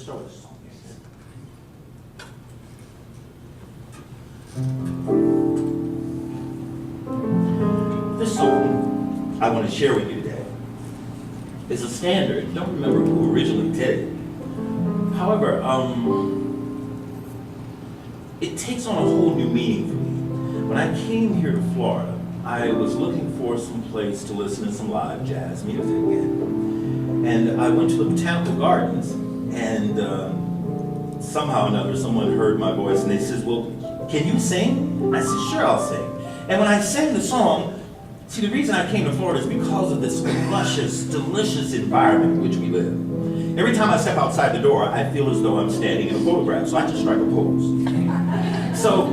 Let's start with this song. This song I want to share with you today is a standard. Don't remember who originally did it. However, it takes on a whole new meaning for me. When I came here to Florida, I was looking for some place to listen to some live jazz music again. And I went to the Botanical Gardens, and somehow or another someone heard my voice and they said, well, can you sing? I said, sure, I'll sing. And when I sang the song, see, the reason I came to Florida is because of this luscious, delicious environment in which we live. Every time I step outside the door, I feel as though I'm standing in a photograph, so I just strike a pose. So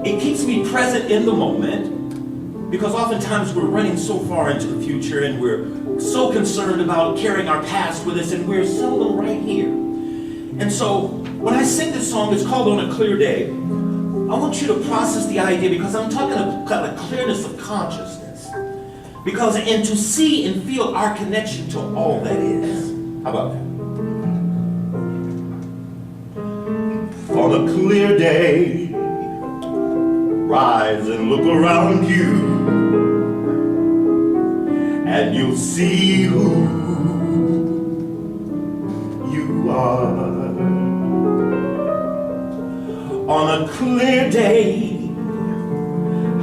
it keeps me present in the moment, because oftentimes we're running so far into the future and we're so concerned about carrying our past with us, and we're seldom right here. And so when I sing this song, it's called On a Clear Day. I want you to process the idea, because I'm talking about a clearness of consciousness. Because, and to see and feel our connection to all that is. How about that? On a clear day, rise and look around you, and you'll see who you are. On a clear day,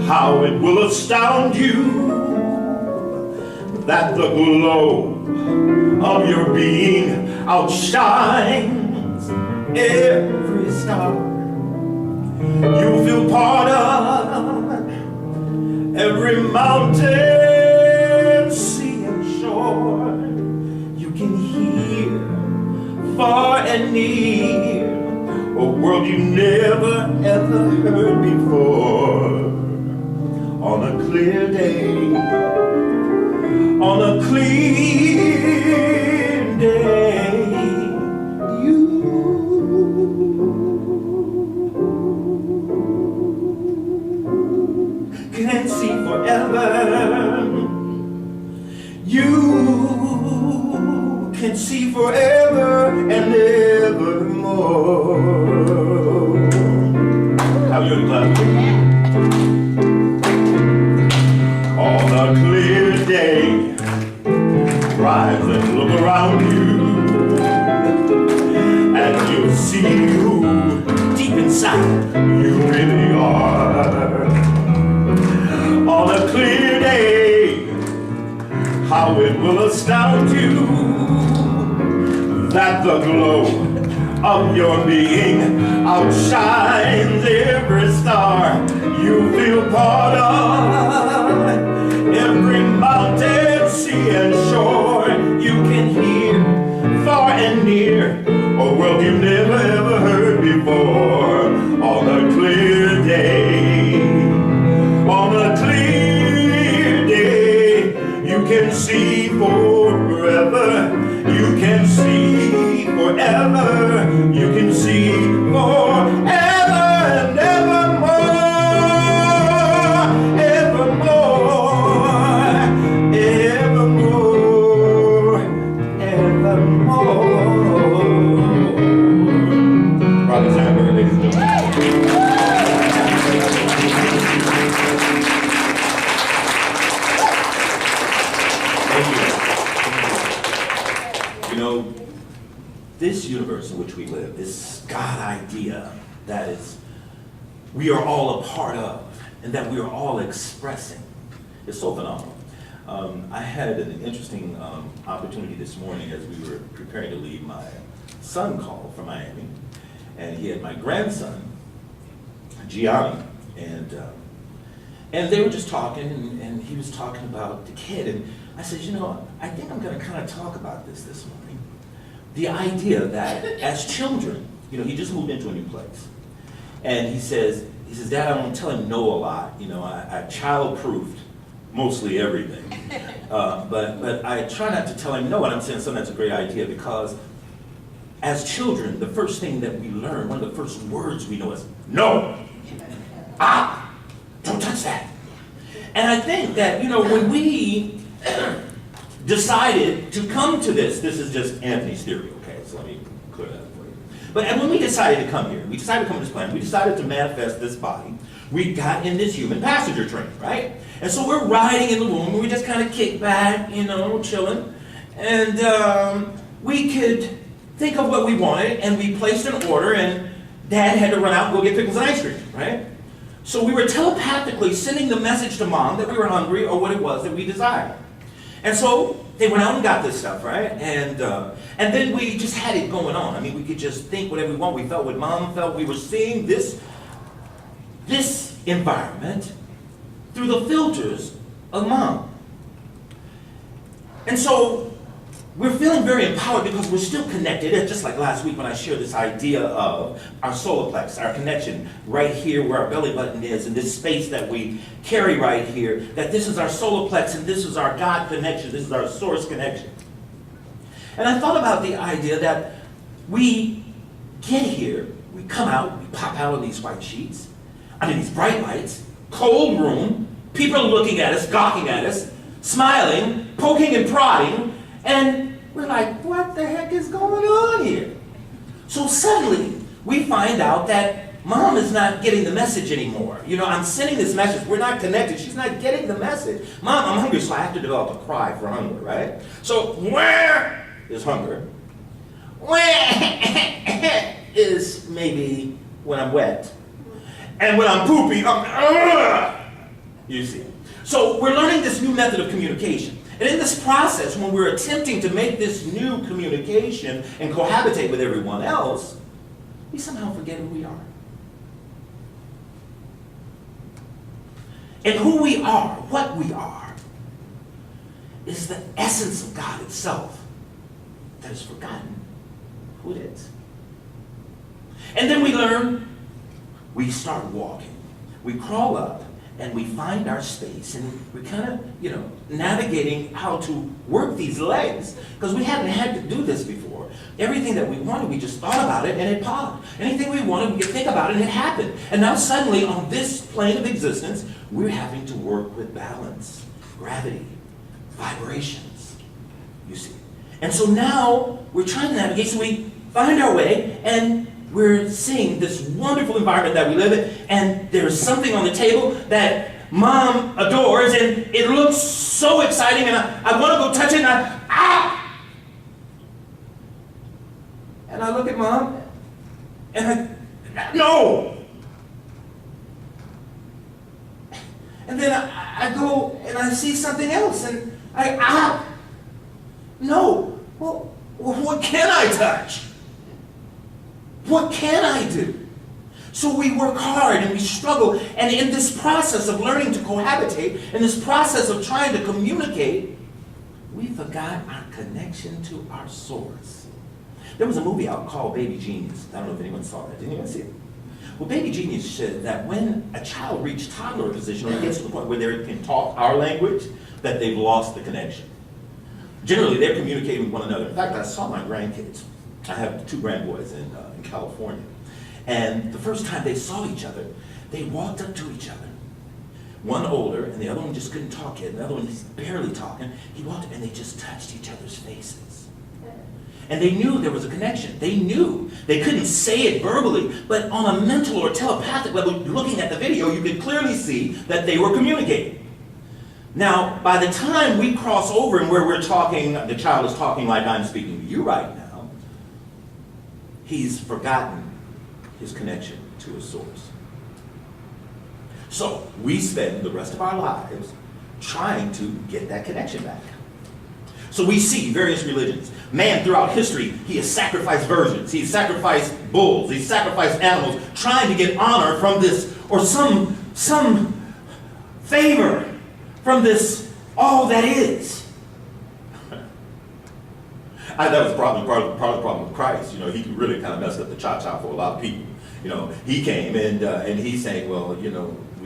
how it will astound you that the glow of your being outshines every star. You feel part of every mountain, sea and shore. You can hear far and near a world you never ever heard before. On a clear day, on a clear day, you can see forever. You can see forever and evermore. How are you in class? On a clear day, rise and look around you, and you'll see who deep inside you really are. On a clear day, how it will astound you that the glow of your being outshines every star. You feel part of every mountain, sea and shore. You can hear far and near a world you've never ever heard before. On a clear day, on a clear day, you can see forever. You can see forever. You can see forever and evermore. This universe in which we live, this God idea that is, we are all a part of, and that we are all expressing, is so phenomenal. I had an interesting opportunity this morning as we were preparing to leave. My son called from Miami, and he had my grandson, Gianni, and they were just talking, and he was talking about the kid, and I said, you know, I think I'm going to kind of talk about this morning. The idea that as children, you know, he just moved into a new place, and he says, Dad, I don't tell him no a lot. You know, I child-proofed mostly everything, but I try not to tell him no. And I'm saying, son, that's a great idea, because as children, the first thing that we learn, one of the first words we know is no. Don't touch that. And I think that, you know, when we decided to come to this is just Anthony's theory, okay? So let me clear that for you. But and when we decided to come here, we decided to come to this planet, we decided to manifest this body, we got in this human passenger train, right? And so we're riding in the room, and we just kind of kick back, you know, chilling. And we could think of what we wanted, and we placed an order, and Dad had to run out and go get pickles and ice cream, right? So we were telepathically sending the message to Mom that we were hungry or what it was that we desired. And so they went out and got this stuff, right? And then we just had it going on. I mean, we could just think whatever we want. We felt what Mom felt. We were seeing this environment through the filters of Mom. And so we're feeling very empowered because we're still connected. It's just like last week when I shared this idea of our solar plex, our connection right here where our belly button is, and this space that we carry right here, that this is our solar plex and this is our God connection, this is our source connection. And I thought about the idea that we get here, we come out, we pop out of these white sheets, under these bright lights, cold room, people are looking at us, gawking at us, smiling, poking and prodding, and we're like, what the heck is going on here? So suddenly, we find out that Mom is not getting the message anymore. You know, I'm sending this message, we're not connected, she's not getting the message. Mom, I'm hungry, so I have to develop a cry for hunger, right? So, where is hunger? Where is maybe when I'm wet. And when I'm poopy, you see. So we're learning this new method of communication. And in this process, when we're attempting to make this new communication and cohabitate with everyone else, we somehow forget who we are. And who we are, what we are, is the essence of God itself that is forgotten who it is. And then we learn, we start walking. We crawl up, and we find our space, and we're kind of, navigating how to work these legs, because we hadn't had to do this before. Everything that we wanted, we just thought about it, and it popped. Anything we wanted, we could think about it, and it happened. And now suddenly, on this plane of existence, we're having to work with balance, gravity, vibrations, you see. And so now, we're trying to navigate, so we find our way, and we're seeing this wonderful environment that we live in, and there's something on the table that Mom adores, and it looks so exciting, and I want to go touch it, and and I look at Mom, and no! And then I go, and I see something else, and no! Well, what can I touch? What can I do? So we work hard and we struggle, and in this process of learning to cohabitate, in this process of trying to communicate, we forgot our connection to our source. There was a movie out called Baby Genius. I don't know if anyone saw that. Did anyone see it? Well, Baby Genius said that when a child reaches toddler position or gets to the point where they can talk our language, that they've lost the connection. Generally, they're communicating with one another. In fact, I saw my grandkids. I have 2 grandboys in California. And the first time they saw each other, they walked up to each other. One older, and the other one just couldn't talk yet. The other one, he's barely talking. He walked up, and they just touched each other's faces. And they knew there was a connection. They knew. They couldn't say it verbally, but on a mental or telepathic level, looking at the video, you could clearly see that they were communicating. Now, by the time we cross over and where we're talking, the child is talking like I'm speaking to you right now, he's forgotten his connection to his source. So we spend the rest of our lives trying to get that connection back. So we see various religions. Man throughout history, he has sacrificed virgins, he's sacrificed bulls, he's sacrificed animals, trying to get honor from this, or some favor from this all that is. That was probably part of the problem with Christ. He really kind of messed up the cha-cha for a lot of people. He came and he's saying, well, we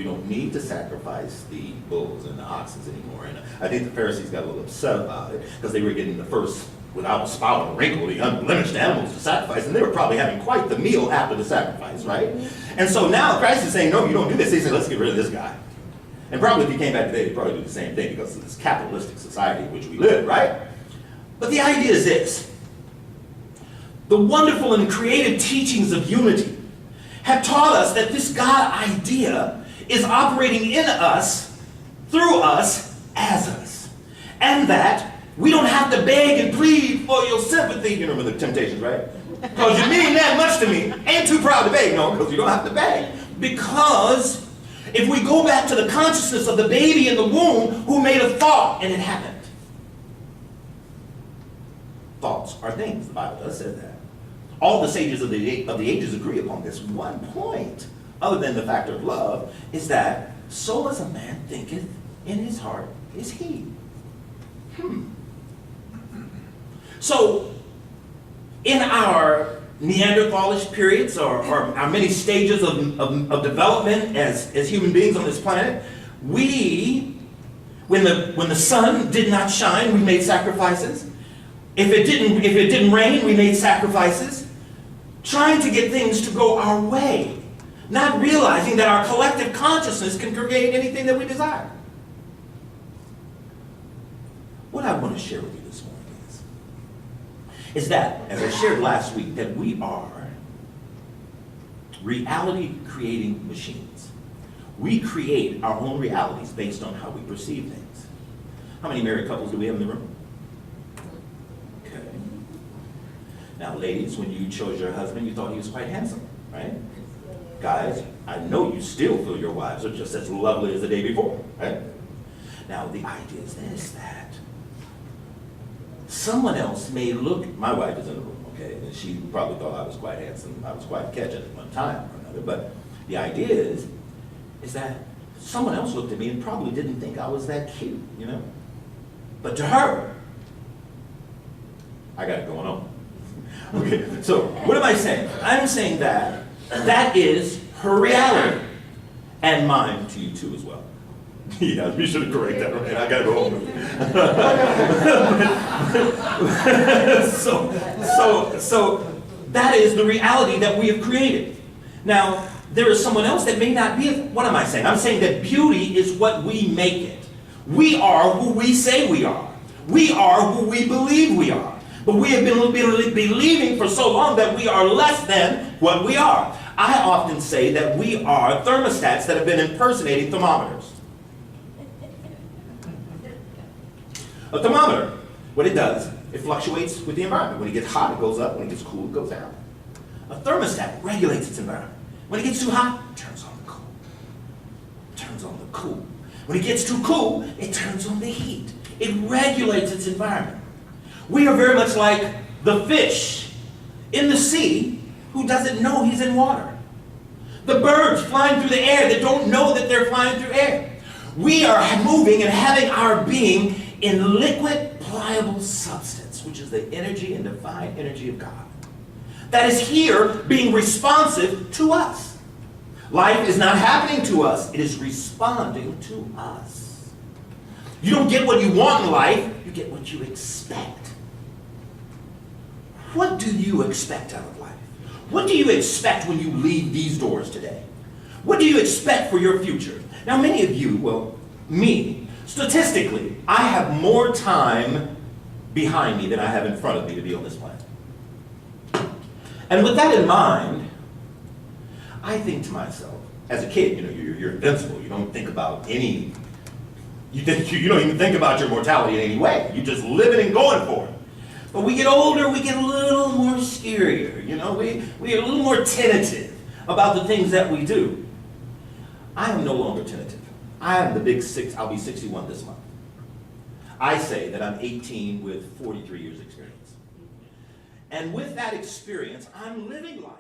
don't need to sacrifice the bulls and the oxen anymore. And I think the Pharisees got a little upset about it because they were getting the first, without a spot or a wrinkle, the unblemished animals to sacrifice, and they were probably having quite the meal after the sacrifice, right? And so now Christ is saying, no, you don't do this. He said, let's get rid of this guy. And probably if he came back today, he'd probably do the same thing because of this capitalistic society in which we live, right? But the idea is this. the wonderful and creative teachings of unity have taught us that this God idea is operating in us, through us, as us. And that we don't have to beg and plead for your sympathy. You remember the Temptations, right? Because you mean that much to me. Ain't too proud to beg, no, because you don't have to beg. Because if we go back to the consciousness of the baby in the womb who made a thought and it happened. Thoughts are things, the Bible does say that. All the sages of the ages agree upon this one point, other than the factor of love, is that so as a man thinketh in his heart is he. So, in our Neanderthalish periods, or our many stages of development as human beings on this planet, when the sun did not shine, we made sacrifices. If it didn't rain, we made sacrifices, trying to get things to go our way, not realizing that our collective consciousness can create anything that we desire. What I want to share with you this morning is that, as I shared last week, that we are reality-creating machines. We create our own realities based on how we perceive things. How many married couples do we have in the room? Okay. Now, ladies, when you chose your husband, you thought he was quite handsome, right? Guys, I know you still feel your wives are just as lovely as the day before, right? Now, the idea is this, that someone else may look, my wife is in the room, okay, and she probably thought I was quite handsome, I was quite catching at one time or another, but the idea is that someone else looked at me and probably didn't think I was that cute, you know? But to her, I got it going on. Okay, so what am I saying? I'm saying that is her reality, and mine to you too as well. Yeah, we should have corrected that, right? I gotta go home with it. So that is the reality that we have created. Now, there is someone else that may not be. What am I saying? I'm saying that beauty is what we make it. We are who we say we are. We are who we believe we are. But we have been believing for so long that we are less than what we are. I often say that we are thermostats that have been impersonating thermometers. A thermometer, what it does, it fluctuates with the environment. When it gets hot, it goes up. When it gets cool, it goes down. A thermostat regulates its environment. When it gets too hot, it turns on the cool. It turns on the cool. When it gets too cool, it turns on the heat. It regulates its environment. We are very much like the fish in the sea who doesn't know he's in water. The birds flying through the air that don't know that they're flying through air. We are moving and having our being in liquid, pliable substance, which is the energy and divine energy of God. That is here being responsive to us. Life is not happening to us, it is responding to us. You don't get what you want in life, you get what you expect. What do you expect out of life? What do you expect when you leave these doors today? What do you expect for your future? Now, many of you, well, me, statistically, I have more time behind me than I have in front of me to be on this planet. And with that in mind, I think to myself, as a kid, you're invincible. You don't think about you don't even think about your mortality in any way. You just living and going for it. But we get older, we get a little more scarier, we get a little more tentative about the things that we do. I am no longer tentative. I am the big six, I'll be 61 this month. I say that I'm 18 with 43 years experience. And with that experience, I'm living life